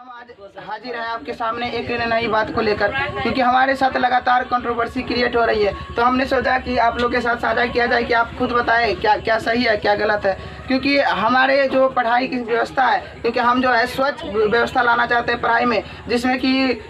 हम आज हाजिर हैं आपके सामने एक नई बात को लेकर, क्योंकि हमारे साथ लगातार कंट्रोवर्सी क्रिएट हो रही है। तो हमने सोचा कि आप लोग के साथ साझा किया जाए कि आप खुद बताएं क्या क्या सही है क्या गलत है। क्योंकि हमारे जो पढ़ाई की व्यवस्था है, क्योंकि हम जो है स्वच्छ व्यवस्था लाना चाहते हैं पढ़ाई में, जिसमें कि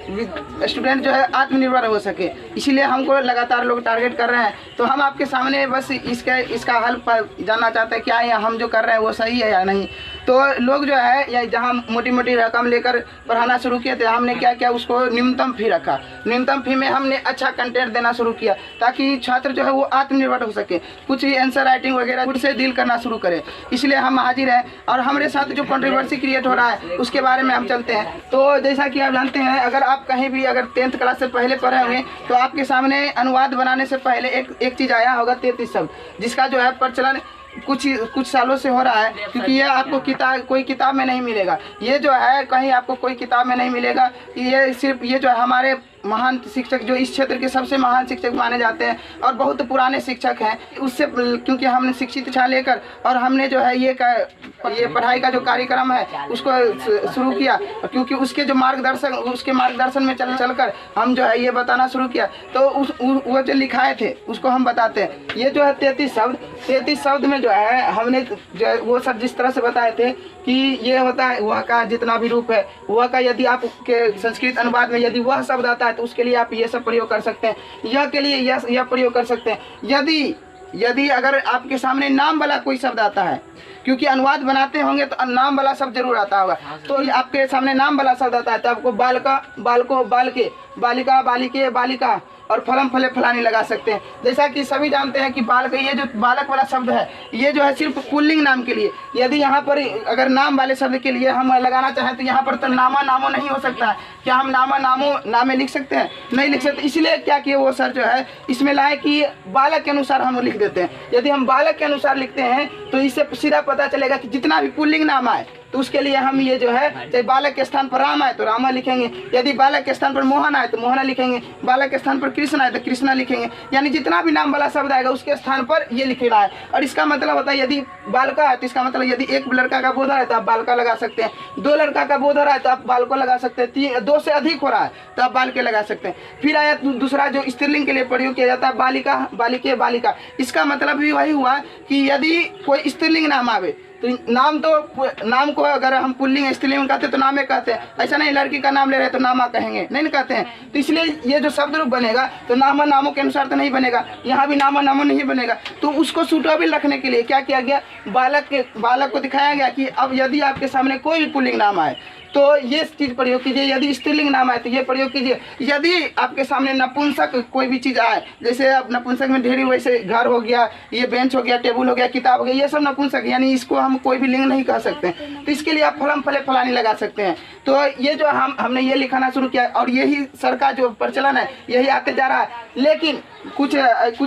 स्टूडेंट जो है आत्मनिर्भर हो सके, इसीलिए हमको लगातार लोग टारगेट कर रहे हैं। तो हम आपके सामने बस इसका हल जानना चाहते हैं क्या है हम जो कर रहे हैं वो सही है या नहीं। तो लोग जो है या जहाँ मोटी मोटी रकम लेकर पढ़ाना शुरू किए थे, हमने क्या किया उसको न्यूनतम फी रखा। न्यूनतम फी में हमने अच्छा कंटेंट देना शुरू किया ताकि छात्र जो है वो आत्मनिर्भर हो सके, कुछ ही आंसर राइटिंग वगैरह खुद से डील करना शुरू करें। इसलिए हम हाजिर हैं और हमारे साथ जो कंट्रोवर्सी क्रिएट हो रहा है उसके बारे में हम चलते हैं। तो जैसा कि आप जानते हैं, अगर आप कहीं भी अगर 10th क्लास से पहले पढ़े होंगे तो आपके सामने अनुवाद बनाने से पहले एक चीज़ आया होगा 33 शब्द, जिसका जो है प्रचलन कुछ सालों से हो रहा है। क्योंकि ये आपको कोई किताब में नहीं मिलेगा, ये जो है कहीं आपको कोई किताब में नहीं मिलेगा। ये सिर्फ ये जो है हमारे महान शिक्षक जो इस क्षेत्र के सबसे महान शिक्षक माने जाते हैं और बहुत पुराने शिक्षक हैं, उससे क्योंकि हमने शिक्षित शिक्षा लेकर और हमने जो है ये पढ़ाई का जो कार्यक्रम है उसको शुरू किया, क्योंकि उसके मार्गदर्शन में चलकर हम जो है ये बताना शुरू किया। तो वो जो लिखाए थे उसको हम बताते हैं। ये जो है 33 शब्द में जो है हमने जो वो सब जिस तरह से बताए थे कि ये होता है वह का जितना भी रूप है वह का, यदि आपके संस्कृत अनुवाद में यदि वह शब्द आता है तो उसके लिए आप ये सब प्रयोग कर सकते हैं, यह के लिए यह प्रयोग कर सकते हैं। यदि अगर आपके सामने नाम वाला कोई शब्द आता है, क्योंकि अनुवाद बनाते होंगे तो नाम वाला शब्द जरूर आता होगा, तो आपके सामने नाम वाला शब्द आता है तो आपको बालका बालको बालके, बालिका बालिके बालिका और फलम फले फलानी लगा सकते हैं। जैसा कि सभी जानते हैं कि बालक, ये जो बालक वाला शब्द है ये जो है सिर्फ पुल्लिंग नाम के लिए। यदि यहाँ पर अगर नाम वाले शब्द के लिए हम लगाना चाहें तो यहाँ पर तो नामा नामो नहीं हो सकता है। क्या हम नामा नामो नामे लिख सकते हैं? नहीं लिख सकते। इसलिए क्या किए वो सर जो है इसमें लाए कि बालक के अनुसार हम लिख देते हैं। यदि हम बालक के अनुसार लिखते हैं तो इससे सीधा पता चलेगा कि जितना भी पुल्लिंग नाम आए तो उसके लिए हम ये जो है, चाहे बालक के स्थान पर राम आए तो रामा लिखेंगे, यदि बालक के स्थान पर मोहन आए तो मोहना लिखेंगे, बालक के स्थान पर कृष्ण आए तो कृष्णा लिखेंगे। यानी जितना भी नाम वाला शब्द आएगा उसके स्थान पर ये लिखेगा है। और इसका मतलब होता है यदि बालका है तो इसका मतलब यदि एक लड़का का बोधर है तो आप बालका लगा सकते हैं, 2 लड़का का बोधर है तो आप बालको लगा सकते हैं, 2 से अधिक हो रहा है तो आप बाल के लगा सकते हैं। फिर आया दूसरा जो स्त्रीलिंग के लिए प्रयोग किया जाता है बालिका बालिके बालिका। इसका मतलब भी वही हुआ कि यदि कोई स्त्रीलिंग नाम आवे तो नाम को अगर हम पुल्लिंग स्त्रीलिंग कहते तो नामे कहते हैं, ऐसा नहीं लड़की का नाम ले रहे तो नामा कहेंगे, नहीं कहते हैं। तो इसलिए ये जो शब्द रूप बनेगा तो नामा नामों के अनुसार तो नहीं बनेगा, यहाँ भी नामा नामो नहीं बनेगा। तो उसको सूटेबल रखने के लिए क्या किया गया, बालक को दिखाया गया कि अब यदि आपके सामने कोई भी पुल्लिंग नाम आए तो ये चीज़ प्रयोग कीजिए, यदि स्त्रीलिंग नाम आए तो ये प्रयोग कीजिए। यदि आपके सामने नपुंसक कोई भी चीज़ आए, जैसे अब नपुंसक में ढेरी वैसे घर हो गया, ये बेंच हो गया, टेबल हो गया, किताब हो गया, ये सब नपुंसक, यानी इसको हम कोई भी लिंग नहीं कह सकते। तो इसके लिए आप फलम फले फलानी लगा सकते हैं। तो ये जो हमने ये लिखाना शुरू किया और यही सर का जो प्रचलन है यही आते जा रहा है। लेकिन कुछ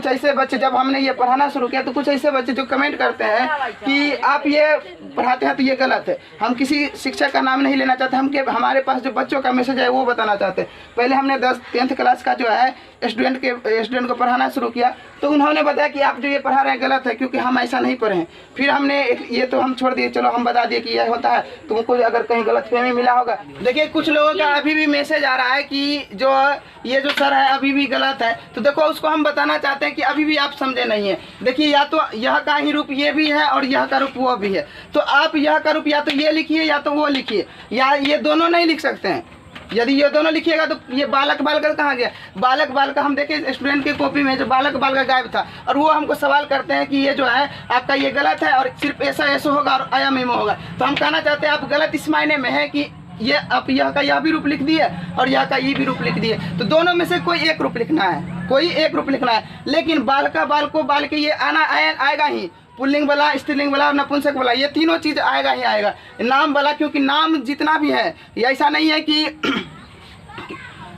ऐसे बच्चे, जब हमने ये पढ़ाना शुरू किया तो कुछ ऐसे बच्चे जो कमेंट करते हैं कि आप ये पढ़ाते हैं तो ये गलत है। हम किसी शिक्षक का नाम नहीं लेना चाहते, हमारे पास जो बच्चों का मैसेज है वो बताना चाहते हैं। पहले हमने 10th क्लास का जो है स्टूडेंट को पढ़ाना शुरू किया तो उन्होंने बताया कि आप जो ये पढ़ा रहे हैं गलत है, क्योंकि हम ऐसा नहीं पढ़े हैं। फिर हमने ये तो हम छोड़ दिए, चलो हम बता दिए कि यह होता है, तुमको अगर कहीं गलतफहमी मिला होगा। देखिए कुछ लोगों का अभी भी मैसेज आ रहा है कि जो ये जो सर है अभी भी गलत है। तो देखो उसको हम बताना चाहते हैं कि अभी भी आप समझे नहीं है। देखिए या तो यह का ही रूप ये भी है और यह का रूप वो भी है, तो आप यह का रूप या तो ये लिखिए या तो वो लिखिए, या ये दोनों नहीं लिख सकते हैं। यदि ये दोनों लिखिएगा तो ये बालक बालका कहाँ गया, बालक बालका हम देखे स्टूडेंट की कॉपी में जो बालक बालका गायब था, और वो हमको सवाल करते हैं कि ये जो है आपका ये गलत है और सिर्फ ऐसा होगा और आया मेमो होगा। तो हम कहना चाहते हैं आप गलत इस मायने में है कि ये आप यह का यह भी रूप लिख दिए और यह का ये भी रूप लिख दिए, तो दोनों में से कोई एक रूप लिखना है, कोई एक रूप लिखना है। लेकिन बालका बालको बालके ये आएगा ही, पुल्लिंग वाला स्त्रीलिंग वाला नपुंसक वाला, ये तीनों चीज़ आएगा ही आएगा। नाम वाला, क्योंकि नाम जितना भी है ये ऐसा नहीं है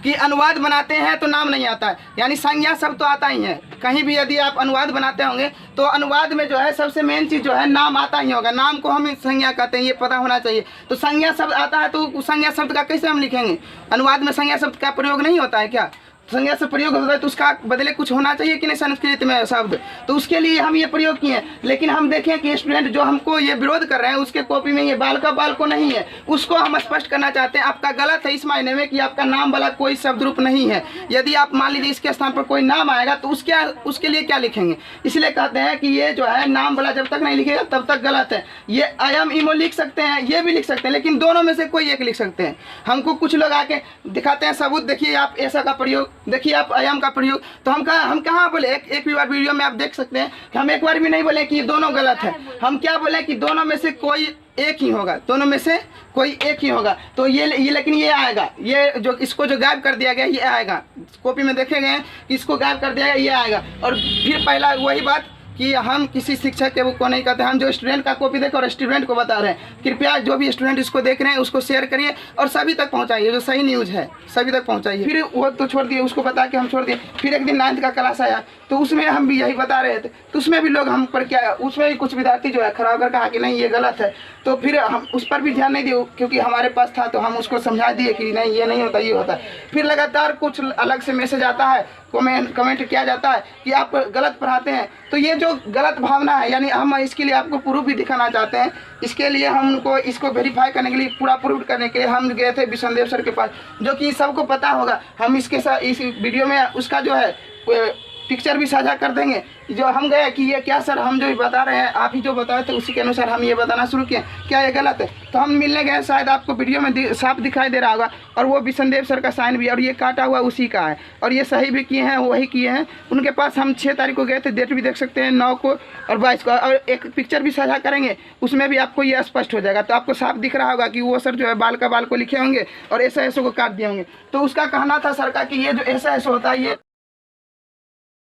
कि अनुवाद बनाते हैं तो नाम नहीं आता है, यानी संज्ञा शब्द तो आता ही है। कहीं भी यदि आप अनुवाद बनाते होंगे तो अनुवाद में जो है सबसे मेन चीज़ जो है नाम आता ही होगा। नाम को हम संज्ञा कहते हैं, ये पता होना चाहिए। तो संज्ञा शब्द आता है तो संज्ञा शब्द का कैसे हम लिखेंगे? अनुवाद में संज्ञा शब्द का प्रयोग नहीं होता है क्या? संज्ञा से प्रयोग होता है तो उसका बदले कुछ होना चाहिए कि नहीं संस्कृत में शब्द, तो उसके लिए हम ये प्रयोग किए। लेकिन हम देखें कि स्टूडेंट जो हमको ये विरोध कर रहे हैं उसके कॉपी में ये बाल का बाल को नहीं है, उसको हम स्पष्ट करना चाहते हैं आपका गलत है इस मायने में कि आपका नाम वाला कोई शब्द रूप नहीं है। यदि आप मान लीजिए इसके स्थान पर कोई नाम आएगा तो उसके लिए क्या लिखेंगे, इसलिए कहते हैं कि ये जो है नाम वाला जब तक नहीं लिखेगा तब तक गलत है। ये अयम इमो लिख सकते हैं, ये भी लिख सकते हैं, लेकिन दोनों में से कोई एक लिख सकते हैं। हमको कुछ लोग आके दिखाते हैं सबूत, देखिए आप ऐसा का प्रयोग, देखिए आप अयम का प्रयोग, तो हम कहाँ बोले, एक भी बार वीडियो में आप देख सकते हैं कि हम एक बार भी नहीं बोले कि ये दोनों गलत है। हम क्या बोले कि दोनों में से कोई एक ही होगा, दोनों में से कोई एक ही होगा। तो ये लेकिन ये आएगा, ये जो इसको जो गायब कर दिया गया ये आएगा, कॉपी में देखे गए कि इसको गायब कर दिया गया ये आएगा। और फिर पहला वही बात कि हम किसी शिक्षक के को नहीं कहते, हम जो स्टूडेंट का कॉपी देख और स्टूडेंट को बता रहे हैं। कृपया जो भी स्टूडेंट इसको देख रहे हैं उसको शेयर करिए और सभी तक पहुंचाइए, जो सही न्यूज़ है सभी तक पहुंचाइए। फिर वो तो छोड़ दिए, उसको बता के हम छोड़ दिए। फिर एक दिन 9th का क्लास आया तो उसमें हम भी यही बता रहे थे, तो उसमें भी लोग हम पर क्या, उसमें भी कुछ विद्यार्थी जो है खड़ा होकर कहा कि नहीं ये गलत है। तो फिर हम उस पर भी ध्यान नहीं दिए क्योंकि हमारे पास था, तो हम उसको समझा दिए कि नहीं ये नहीं होता ये होता है। फिर लगातार कुछ अलग से मैसेज आता है, कमेंट किया जाता है कि आप गलत पढ़ाते हैं। तो ये जो गलत भावना है, यानी हम इसके लिए आपको प्रूफ भी दिखाना चाहते हैं। इसके लिए हमको इसको वेरीफाई करने के लिए, पूरा प्रूफ करने के लिए हम गए थे विष्णुदेव सर के पास, जो कि सबको पता होगा। हम इसके साथ इस वीडियो में उसका जो है पिक्चर भी साझा कर देंगे। जो हम गए कि ये क्या सर, हम जो बता रहे हैं आप ही जो बताए थे उसी के अनुसार हम ये बताना शुरू किए, क्या ये गलत है? तो हम मिलने गए, शायद आपको वीडियो में साफ दिखाई दे रहा होगा, और वो विष्णुदेव सर का साइन भी, और ये काटा हुआ उसी का है, और ये सही भी किए हैं, वही किए हैं। उनके पास हम 6 तारीख को गए थे, डेट भी देख सकते हैं 9 को और 22 को, और एक पिक्चर भी साझा करेंगे, उसमें भी आपको ये स्पष्ट हो जाएगा। तो आपको साफ दिख रहा होगा कि वो सर जो है बाल का बाल को लिखे होंगे और ऐसा ऐसो को काट दिए होंगे। तो उसका कहना था सर का कि ये जो ऐसा ऐसा होता है ये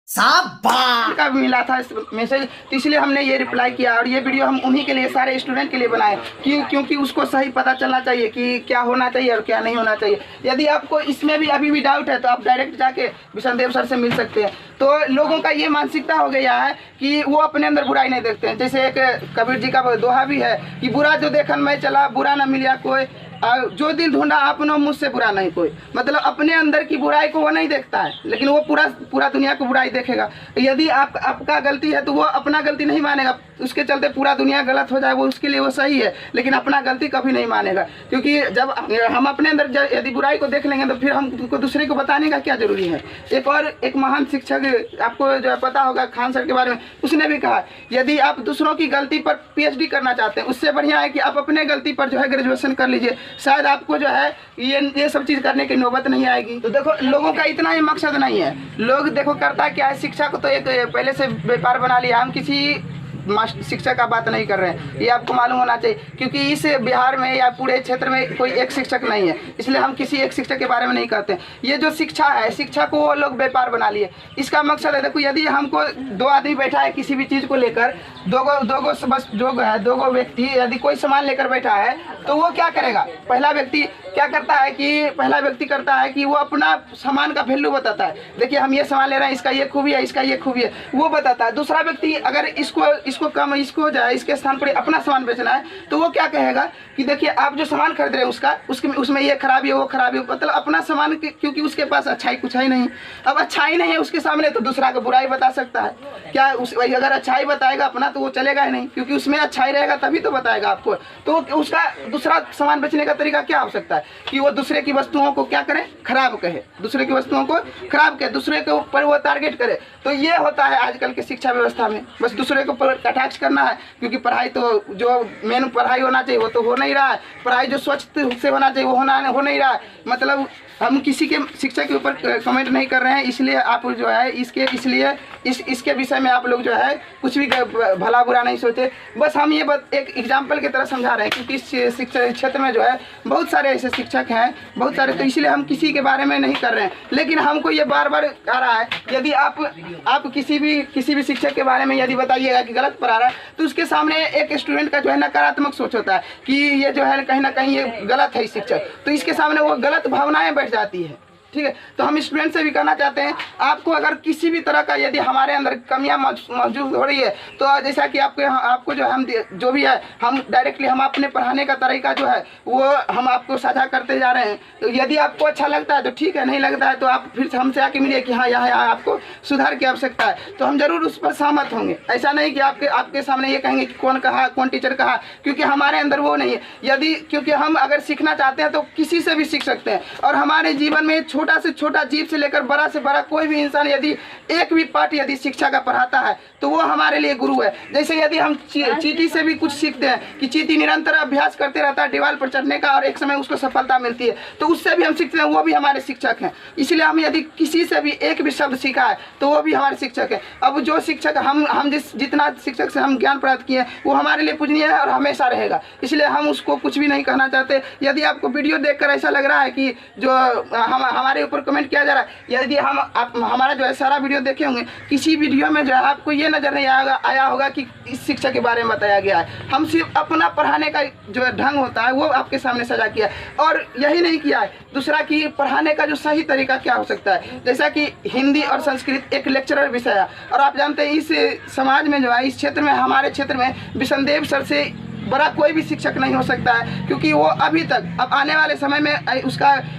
का भी मिला था मैसेज, तो इसलिए हमने ये रिप्लाई किया। और ये वीडियो हम उन्हीं के लिए, सारे स्टूडेंट के लिए बनाए, क्योंकि उसको सही पता चलना चाहिए कि क्या होना चाहिए और क्या नहीं होना चाहिए। यदि आपको इसमें भी अभी भी डाउट है तो आप डायरेक्ट जाके विष्णुदेव सर से मिल सकते हैं। तो लोगों का ये मानसिकता हो गया है कि वो अपने अंदर बुराई नहीं देखते हैं। जैसे एक कबीर जी का दोहा भी है कि बुरा जो देखन मैं चला, बुरा न मिला कोई, जो दिल ढूंढा आपनो मुझसे बुरा नहीं कोई। मतलब अपने अंदर की बुराई को वो नहीं देखता है, लेकिन वो पूरा दुनिया को बुराई देखेगा। यदि आपका गलती है तो वो अपना गलती नहीं मानेगा, उसके चलते पूरा दुनिया गलत हो जाए, वो उसके लिए वो सही है, लेकिन अपना गलती कभी नहीं मानेगा। क्योंकि जब हम अपने अंदर यदि बुराई को देख लेंगे तो फिर हमको दूसरे को बताने का क्या जरूरी है। एक महान शिक्षक आपको जो है पता होगा, खान सर के बारे में, उसने भी कहा यदि आप दूसरों की गलती पर PhD करना चाहते हैं, उससे बढ़िया है कि आप अपने गलती पर जो है ग्रेजुएशन कर लीजिए, शायद आपको जो है ये सब चीज़ करने की नौबत नहीं आएगी। तो देखो लोगों का इतना ही मकसद नहीं है। लोग देखो करता क्या है, शिक्षा को तो एक पहले से व्यापार बना लिया। हम किसी शिक्षक का बात नहीं कर रहे हैं, ये आपको मालूम होना चाहिए, क्योंकि इस बिहार में या पूरे क्षेत्र में कोई एक शिक्षक नहीं है, इसलिए हम किसी एक शिक्षक के बारे में नहीं कहते। ये जो शिक्षा है, शिक्षा को वो लोग व्यापार बना लिए। इसका मकसद है, देखो यदि हमको 2 आदमी बैठा है किसी भी चीज़ को लेकर, दो व्यक्ति यदि कोई सामान लेकर बैठा है तो वो क्या करेगा, पहला व्यक्ति करता है कि वो अपना सामान का वैल्यू बताता है। देखिए हम ये सामान ले रहे हैं, इसका ये खूबी है, इसका ये खूबी है, वो बताता है। दूसरा व्यक्ति अगर इसको कम, इसको जाए, इसके स्थान पर अपना सामान बेचना है तो वो क्या कहेगा कि देखिए आप जो सामान खरीद रहे हैं उसमें ये खराबी है, वो खराबी है, मतलब अपना सामान, क्योंकि उसके पास अच्छाई कुछ ही नहीं। अब अच्छाई नहीं है उसके सामने तो दूसरा का बुराई बता सकता है क्या? अगर अच्छाई बताएगा अपना तो वो चलेगा ही नहीं, क्योंकि उसमें अच्छाई रहेगा तभी तो बताएगा आपको। तो उसका दूसरा सामान बेचने का तरीका क्या हो सकता है कि वो दूसरे की वस्तुओं को क्या करे, खराब कहे, दूसरे की वस्तुओं को खराब कहे, दूसरे के ऊपर वो टारगेट करे। तो ये होता है आजकल के शिक्षा व्यवस्था में, बस दूसरे को कटाक्ष करना है। क्योंकि पढ़ाई तो जो मेन पढ़ाई होना चाहिए वो तो हो नहीं रहा है, पढ़ाई जो स्वच्छ से होना चाहिए वो हो नहीं रहा है। मतलब हम किसी के शिक्षा के ऊपर कमेंट नहीं कर रहे हैं, इसलिए आप जो है इसके विषय में आप लोग जो है कुछ भी भला बुरा नहीं सोचे। बस हम ये एक एग्जाम्पल की तरह समझा रहे हैं, क्योंकि इस शिक्षा क्षेत्र में जो है बहुत सारे ऐसे शिक्षक हैं, बहुत सारे, तो इसलिए हम किसी के बारे में नहीं कर रहे हैं। लेकिन हमको ये बार बार आ रहा है, यदि आप किसी भी शिक्षक के बारे में यदि बताइएगा कि गलत पढ़ा रहा है तो उसके सामने एक स्टूडेंट का जो है नकारात्मक सोच होता है कि ये जो है कहीं ना कहीं ये गलत है शिक्षक, तो इसके सामने वो गलत भावनाएं बैठ जाती है। ठीक है। तो हम स्टूडेंट से भी कहना चाहते हैं, आपको अगर किसी भी तरह का यदि हमारे अंदर कमियां मौजूद हो रही है तो जैसा कि आपको जो हम जो भी है हम डायरेक्टली हम अपने पढ़ाने का तरीका जो है वो हम आपको साझा करते जा रहे हैं। तो यदि आपको अच्छा लगता है तो ठीक है, नहीं लगता है तो आप फिर हमसे आके मिलिए कि हाँ यहाँ आपको सुधार की आवश्यकता है, तो हम जरूर उस पर सहमत होंगे। ऐसा नहीं कि आपके सामने ये कहेंगे कि कौन कहा, कौन टीचर कहा, क्योंकि हमारे अंदर वो नहीं है। यदि क्योंकि हम अगर सीखना चाहते हैं तो किसी से भी सीख सकते हैं, और हमारे जीवन में छोटा से छोटा जीव से लेकर बड़ा से बड़ा कोई भी इंसान यदि एक भी पाठ यदि शिक्षा का पढ़ाता है तो वो हमारे लिए गुरु है। जैसे यदि हम चींटी से भी कुछ सीखते हैं कि चींटी निरंतर अभ्यास करते रहता है दीवार पर चढ़ने का और एक समय उसको सफलता मिलती है, तो उससे भी हम सीखते हैं, वो भी हमारे शिक्षक हैं। इसलिए हम यदि किसी से भी एक भी शब्द सीखा है तो वो भी हमारे शिक्षक है। अब जो शिक्षक हम जितना शिक्षक से हम ज्ञान प्राप्त किए वो हमारे लिए पूजनीय है और हमेशा रहेगा, इसलिए हम उसको कुछ भी नहीं कहना चाहते। यदि आपको वीडियो देखकर ऐसा लग रहा है कि जो हमारे ऊपर कमेंट किया जा रहा है, यदि हमारा जो है सारा वीडियो देखे होंगे, किसी वीडियो में जो है आपको ये नज़र नहीं आया होगा कि इस शिक्षक के बारे में बताया गया है। हम सिर्फ अपना पढ़ाने का जो ढंग होता है वो आपके सामने सजा किया, और यही नहीं किया है दूसरा कि पढ़ाने का जो सही तरीका क्या हो सकता है। जैसा कि हिंदी और संस्कृत एक लेक्चरर विषय है, और आप जानते हैं इस समाज में जो है, इस क्षेत्र में, हमारे क्षेत्र में विष्णुदेव सर से बड़ा कोई भी शिक्षक नहीं हो सकता है, क्योंकि वो अभी तक, अब आने वाले समय में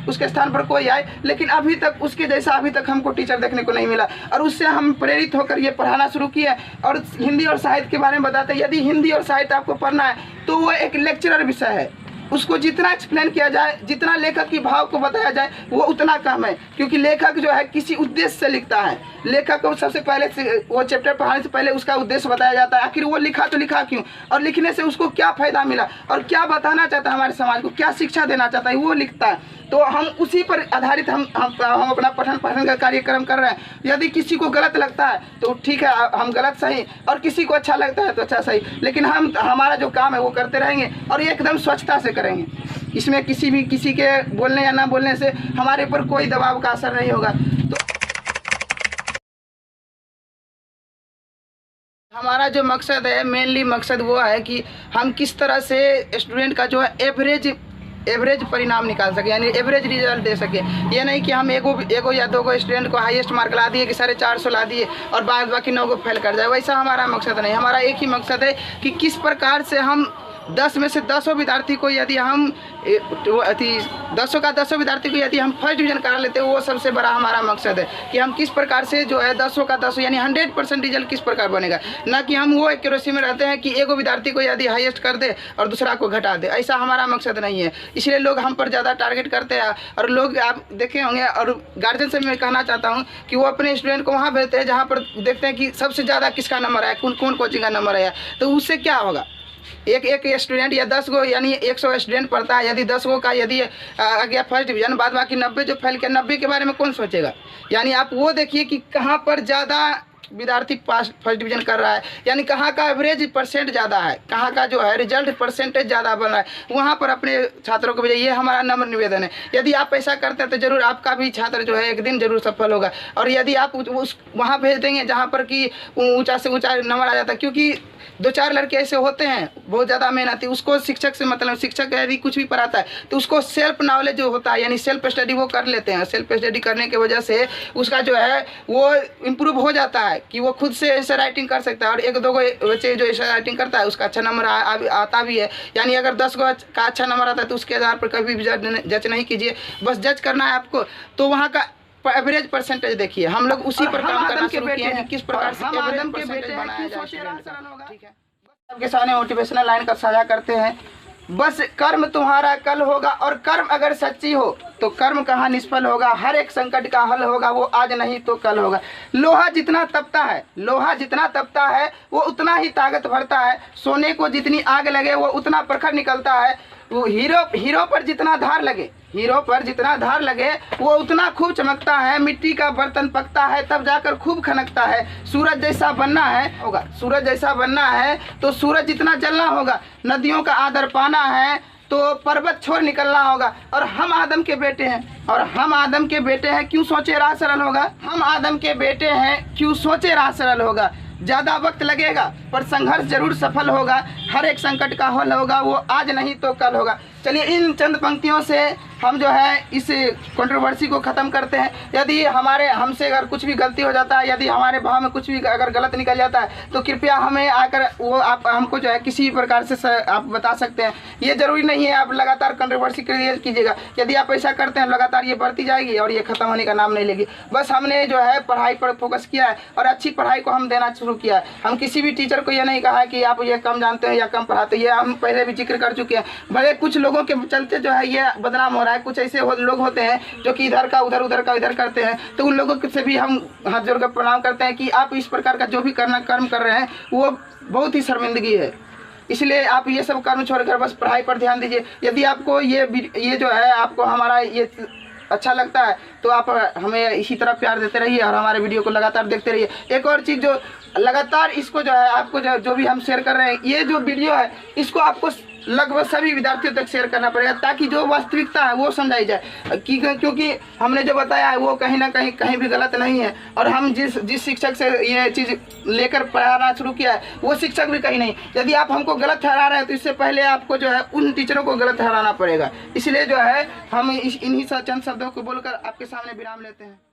उसके स्थान पर कोई आए, लेकिन अभी तक उसके जैसा अभी तक हमको टीचर देखने को नहीं मिला, और उससे हम प्रेरित होकर ये पढ़ाना शुरू किए। और हिंदी और साहित्य के बारे में बताते हैं, यदि हिंदी और साहित्य आपको पढ़ना है तो वो एक लेक्चरर विषय है, उसको जितना एक्सप्लेन किया जाए, जितना लेखक की भाव को बताया जाए वो उतना कम है, क्योंकि लेखक जो है किसी उद्देश्य से लिखता है। लेखक को सबसे पहले वो चैप्टर पढ़ाने से पहले उसका उद्देश्य बताया जाता है, आखिर वो लिखा तो लिखा क्यों, और लिखने से उसको क्या फ़ायदा मिला और क्या बताना चाहता है हमारे समाज को, क्या शिक्षा देना चाहता है, वो लिखता है। तो हम उसी पर आधारित हम अपना पठन का कार्यक्रम कर रहे हैं। यदि किसी को गलत लगता है तो ठीक है, हम गलत सही, और किसी को अच्छा लगता है तो अच्छा सही, लेकिन हमारा जो काम है वो करते रहेंगे और एकदम स्वच्छता से करेंगे। इसमें किसी के बोलने या ना बोलने से हमारे ऊपर कोई दबाव का असर नहीं होगा। तो हमारा जो मकसद है, मेनली मकसद वो है कि हम किस तरह से स्टूडेंट का जो है एवरेज परिणाम निकाल सके, यानी एवरेज रिजल्ट दे सके। ये नहीं कि हम एगो या दो स्टूडेंट को हाईएस्ट मार्क ला दिए कि 450 ला दिए और बाकी 9 को फेल कर जाए, वैसा हमारा मकसद नहीं। हमारा एक ही मकसद है कि किस प्रकार से हम 10 में से 10 विद्यार्थी को यदि हम 10 विद्यार्थी को यदि हम फर्स्ट डिवीजन करा लेते हैं, वो सबसे बड़ा हमारा मकसद है कि हम किस प्रकार से जो है 10 यानी 100% रिजल्ट किस प्रकार बनेगा, ना कि हम वो एक्यूरेसी में रहते हैं कि एगो विद्यार्थी को यदि हाईएस्ट कर दे और दूसरा को घटा दे, ऐसा हमारा मकसद नहीं है। इसलिए लोग हम पर ज़्यादा टारगेट करते हैं, और लोग आप देखे होंगे, और गार्जियन से मैं कहना चाहता हूँ कि वो अपने स्टूडेंट को वहाँ भेजते हैं जहाँ पर देखते हैं कि सबसे ज़्यादा किसका नंबर आया, कौन कोचिंग का नंबर आया, तो उससे क्या होगा। एक स्टूडेंट या 10 गो यानी 100 स्टूडेंट पढ़ता है, यदि 10 गो का यदि आ गया फर्स्ट डिवीजन, बाद बाकी 90 जो फेल किया, 90 के बारे में कौन सोचेगा। यानी आप वो देखिए कि कहाँ पर ज़्यादा विद्यार्थी फर्स्ट डिवीजन कर रहा है, यानी कहाँ का एवरेज परसेंट ज़्यादा है, कहाँ का जो है रिजल्ट परसेंटेज ज़्यादा बन रहा है, वहाँ पर अपने छात्रों को भेजिए। ये हमारा नम्र निवेदन है। यदि आप ऐसा करते हैं तो ज़रूर आपका भी छात्र जो है एक दिन जरूर सफल होगा। और यदि आप वहाँ भेज देंगे जहाँ पर कि ऊँचा से ऊँचा नंबर आ जाता है, क्योंकि 2-4 लड़के ऐसे होते हैं बहुत ज़्यादा मेहनती, उसको शिक्षक से मतलब, शिक्षक यदि कुछ भी पढ़ाता है तो उसको सेल्फ नॉलेज जो होता है, यानी सेल्फ स्टडी वो कर लेते हैं। सेल्फ स्टडी करने की वजह से उसका जो है वो इम्प्रूव हो जाता है कि वो खुद से ऐसे राइटिंग कर सकता है, और 1-2 बच्चे जो ऐसा राइटिंग करता है उसका अच्छा नंबर आता भी है। यानी अगर 10 को का अच्छा नंबर आता है तो उसके आधार पर कभी भी जज नहीं कीजिए, बस जज करना है आपको। तो वहाँ का एवरेज परसेंटेज देखिए, हम लोग उसी पर काम करना शुरू किए हैं कि किस प्रकार से एवरेज परसेंटेज बनाया जाए। ठीक है, आपके सामने मोटिवेशनल लाइन का साझा करते हैं। बस कर्म तुम्हारा कल होगा, और कर्म अगर सच्ची हो तो कर्म कहाँ निष्फल होगा। हर एक संकट का हल होगा, वो आज नहीं तो कल होगा। लोहा जितना तपता है वो उतना ही ताकत भरता है। सोने को जितनी आग लगे वो उतना प्रखर निकलता है। वो हीरो पर जितना धार लगे वो उतना खूब चमकता है। मिट्टी का बर्तन पकता है तब जाकर खूब खनकता है। सूरज जैसा बनना है तो सूरज जितना जलना होगा। नदियों का आदर पाना है तो पर्वत छोड़ निकलना होगा। और हम आदम के बेटे हैं, क्यों सोचे राह सरल होगा। ज़्यादा वक्त लगेगा पर संघर्ष जरूर सफल होगा। हर एक संकट का हल होगा, वो आज नहीं तो कल होगा। चलिए इन चंद पंक्तियों से हम जो है इस कंट्रोवर्सी को ख़त्म करते हैं। यदि हमसे अगर कुछ भी गलती हो जाता है, यदि हमारे भाव में कुछ भी अगर गलत निकल जाता है तो कृपया हमें आकर वो आप हमको जो है किसी भी प्रकार से आप बता सकते हैं। ये ज़रूरी नहीं है आप लगातार कंट्रोवर्सी क्रिएट कीजिएगा। यदि आप ऐसा करते हैं लगातार ये बढ़ती जाएगी और ये ख़त्म होने का नाम नहीं लेगी। बस हमने जो है पढ़ाई पर फोकस किया है और अच्छी पढ़ाई को हम देना शुरू किया है। हम किसी भी टीचर को ये नहीं कहा है कि आप ये कम जानते हैं या कम पढ़ाते हैं, ये हम पहले भी जिक्र कर चुके हैं। भले कुछ लोगों के चलते जो है ये बदनाम हो रहा है, कुछ ऐसे लोग होते हैं जो कि इधर का उधर, उधर का इधर करते हैं, तो उन लोगों से भी हम हाथ जोड़कर प्रणाम करते हैं कि आप इस प्रकार का जो भी कर्म कर रहे हैं वो बहुत ही शर्मिंदगी है। इसलिए आप ये सब कर्म छोड़कर बस पढ़ाई पर ध्यान दीजिए। यदि आपको ये जो है आपको हमारा ये अच्छा लगता है तो आप हमें इसी तरह प्यार देते रहिए और हमारे वीडियो को लगातार देखते रहिए। एक और चीज़ जो लगातार इसको जो है आपको जो भी हम शेयर कर रहे हैं, ये जो वीडियो है इसको आपको लगभग सभी विद्यार्थियों तक शेयर करना पड़ेगा ताकि जो वास्तविकता है वो समझाई जाए। क्योंकि हमने जो बताया है वो कहीं ना कहीं भी गलत नहीं है और हम जिस शिक्षक से ये चीज़ लेकर पढ़ाना शुरू किया है वो शिक्षक भी कहीं नहीं। यदि आप हमको गलत ठहरा रहे हैं तो इससे पहले आपको जो है उन टीचरों को गलत ठहराना पड़ेगा। इसलिए जो है हम इन्हीं चंद शब्दों को बोलकर आपके सामने विराम लेते हैं।